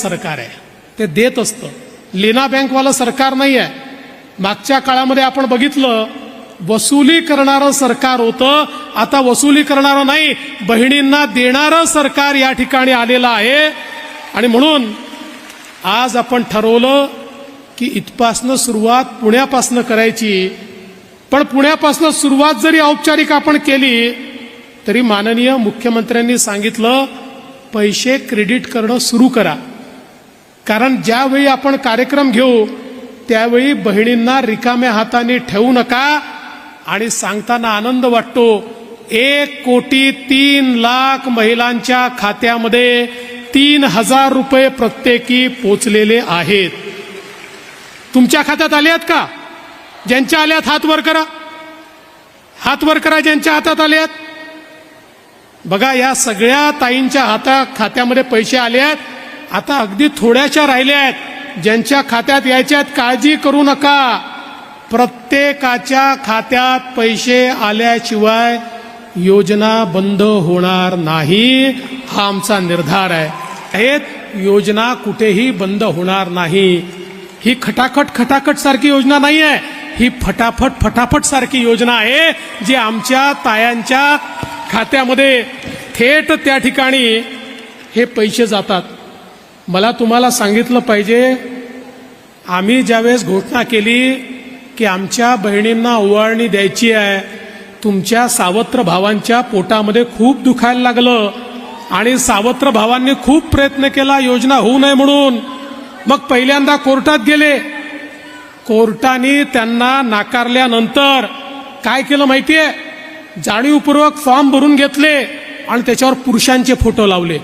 सरकार आहे, ते देत असतं. लेना बँकवालं सरकार नाही आहे. मागच्या काळामध्ये आपण बघितलं वसुली करणारं सरकार होतं. आता वसुली करणारं नाही, बहिणींना देणारं सरकार या ठिकाणी आलेलं आहे. आणि म्हणून आज आपण ठरवलं की इथपासनं सुरुवात पुण्यापासनं करायची. पण पुण्यापासनं सुरुवात जरी औपचारिक आपण केली तरी माननीय मुख्यमंत्र्यांनी सांगितलं पैसे क्रेडिट करणं सुरू करा. कारण ज्यावेळी आपण कार्यक्रम घेऊ त्यावेळी बहिणींना रिकाम्या हाताने ठेवू नका. आणि सांगताना आनंद वाटतो 1,03,00,000 महिलांच्या खात्यामध्ये 3,000 रुपये प्रत्येकी पोचलेले आहेत. तुमच्या खात्यात आले आहेत का? ज्यांच्या आल्यात हात वर करा, हात वर करा ज्यांच्या हातात आल्यात. बघा या सगळ्या ताईंच्या खात्यामध्ये पैसे आले आहेत. आता अगदी थोड्याशा राहिल्या आहेत ज्यांच्या खात्यात यायच्यात. काळजी करू नका, प्रत्येकाच्या खात्यात पैसे आल्याशिवाय योजना बंद होणार नाही. हा आमचा निर्धार आहे. योजना कुठेही बंद होणार नाही. ही खटाखट सारखी योजना नाही आहे, ही फटाफट सारखी योजना आहे जी आमच्या तायांच्या खात्यामध्ये थेट त्या ठिकाणी हे पैसे जातात. मला तुम्हाला सांगितलं पाहिजे, आम्ही ज्यावेळेस घोषणा केली की आमच्या बहिणींना ओवाळणी द्यायची आहे, तुमच्या सावत्र भावांच्या पोटामध्ये खूप दुखायला लागलं आणि सावत्र भावांनी खूप प्रयत्न केला योजना होऊ नये म्हणून. मग पहिल्यांदा कोर्टात गेले. कोर्टाने त्यांना नाकारल्यानंतर काय केलं माहितीये? जाणीवपूर्वक फॉर्म भरून घेतले आणि त्याच्यावर पुरुषांचे फोटो लावले,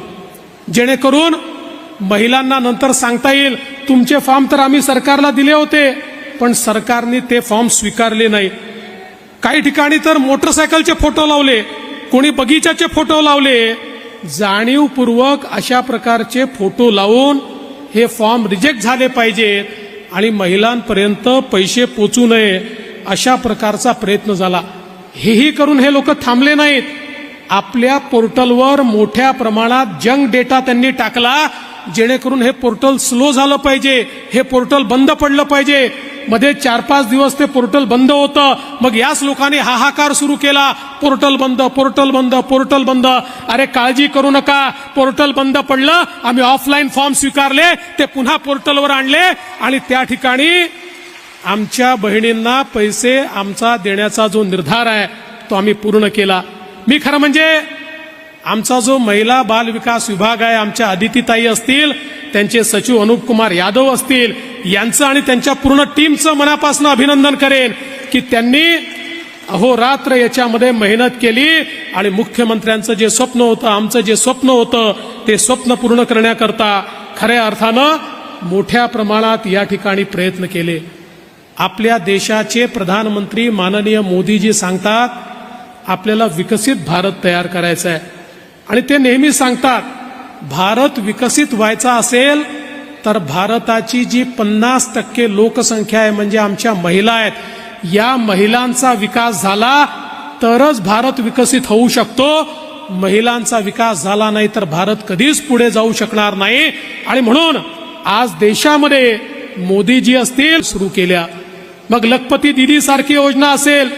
जेणेकरून महिलांना नंतर सांगता येईल तुमचे फॉर्म तर आम्ही सरकारला दिले होते पण सरकारने ते फॉर्म स्वीकारले नाही. काही ठिकाणी तर मोटरसायकलचे फोटो लावले, कोणी बगीचाचे फोटो लावले. जाणीवपूर्वक अशा प्रकारचे फोटो लावून हे फॉर्म रिजेक्ट झाले पाहिजेत आणि महिलांपर्यंत पैसे पोचू नये अशा प्रकारचा प्रयत्न झाला. हेही करून हे लोक थांबले नाहीत. आपल्या पोर्टलवर मोठ्या प्रमाणात जंक डेटा त्यांनी टाकला, जेणेकरून हे पोर्टल स्लो झालं पाहिजे, हे पोर्टल बंद पडलं पाहिजे. मध्ये 4-5 दिवस ते पोर्टल बंद होतं. मग याच लोकांनी हाहाकार सुरू केला, पोर्टल बंद, पोर्टल बंद, पोर्टल बंद. अरे काळजी करू नका, पोर्टल बंद पडलं, आम्ही ऑफलाईन फॉर्म स्वीकारले, ते पुन्हा पोर्टलवर आणले आणि त्या ठिकाणी आमच्या बहिणींना पैसे आमचा देण्याचा जो निर्धार आहे तो आम्ही पूर्ण केला. मी खरं म्हणजे आमचा जो महिला बाल विकास विभाग आहे, आमच्या अदितीताई असतील, त्यांचे सचिव अनुप कुमार यादव असतील, यांचं आणि त्यांच्या पूर्ण टीमचं मनापासून अभिनंदन करेन की त्यांनी अहोरात्र याच्यामध्ये मेहनत केली आणि मुख्यमंत्र्यांचं जे स्वप्न होतं, आमचं जे स्वप्न होतं, ते स्वप्न पूर्ण करण्याकरता खऱ्या अर्थानं मोठ्या प्रमाणात या ठिकाणी प्रयत्न केले. आपल्या देशाचे प्रधानमंत्री माननीय मोदीजी सांगतात आपल्याला विकसित भारत तयार करायचा आहे आणि ते नेहमी सांगतात भारत विकसित व्हायचा असेल तर भारताची जी 50% लोकसंख्या आहे म्हणजे आमच्या महिला आहेत, या महिलांचा विकास झाला तरच भारत विकसित होऊ शकतो. महिलांचा विकास झाला नाही तर भारत कधीच पुढे जाऊ शकणार नाही. आणि म्हणून आज देशामध्ये मोदीजी असतील सुरू केल्या, मग लखपती दीदी सारखी योजना असेल,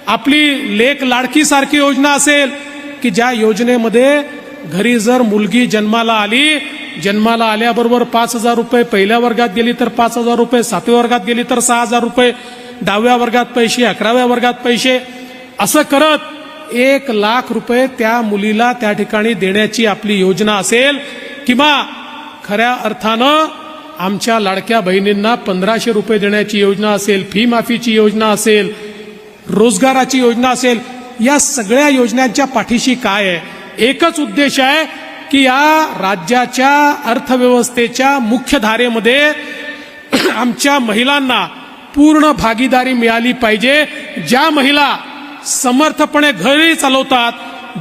आपली लेक लाडकी सारखी योजना असेल की ज्या योजनेमध्ये घरी जर मुलगी जन्माला आली, जन्माला आल्याबरोबर 5,000 रुपये, पहिल्या वर्गात गेली तर 5,000 रुपये, 7व्या वर्गात गेली तर 6,000 रुपये, 10व्या वर्गात पैसे, 11व्या वर्गात पैसे, असं करत 1,00,000 रुपये त्या मुलीला त्या ठिकाणी देण्याची आपली योजना असेल. किंवा खऱ्या अर्थानं आमच्या लाडक्या बहिणींना 1,500 रुपये देण्याची योजना असेल, फी माफीची योजना असेल, रोजगाराची योजना असेल. या सगळ्या योजनांच्या पाठीशी काय आहे? एकच उद्देश आहे की या राज्याच्या अर्थव्यवस्थेच्या मुख्य धारेमध्ये आमच्या महिलांना पूर्ण भागीदारी मिळाली पाहिजे. ज्या महिला समर्थपणे घरी चालवतात,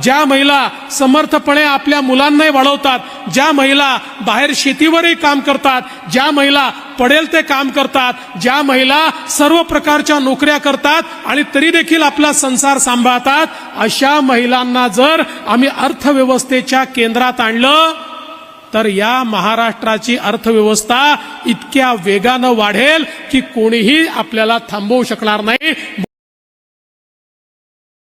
ज्या महिला समर्थपणे आपल्या मुलांनाही वाढवतात, ज्या महिला बाहेर शेतीवरही काम करतात, ज्या महिला पडेल ते काम करतात, ज्या महिला सर्व प्रकारच्या नोकऱ्या करतात आणि तरी देखील आपला संसार सांभाळतात, अशा महिलांना जर आम्ही अर्थव्यवस्थेच्या केंद्रात आणलं तर या महाराष्ट्राची अर्थव्यवस्था इतक्या वेगानं वाढेल की कोणीही आपल्याला थांबवू शकणार नाही.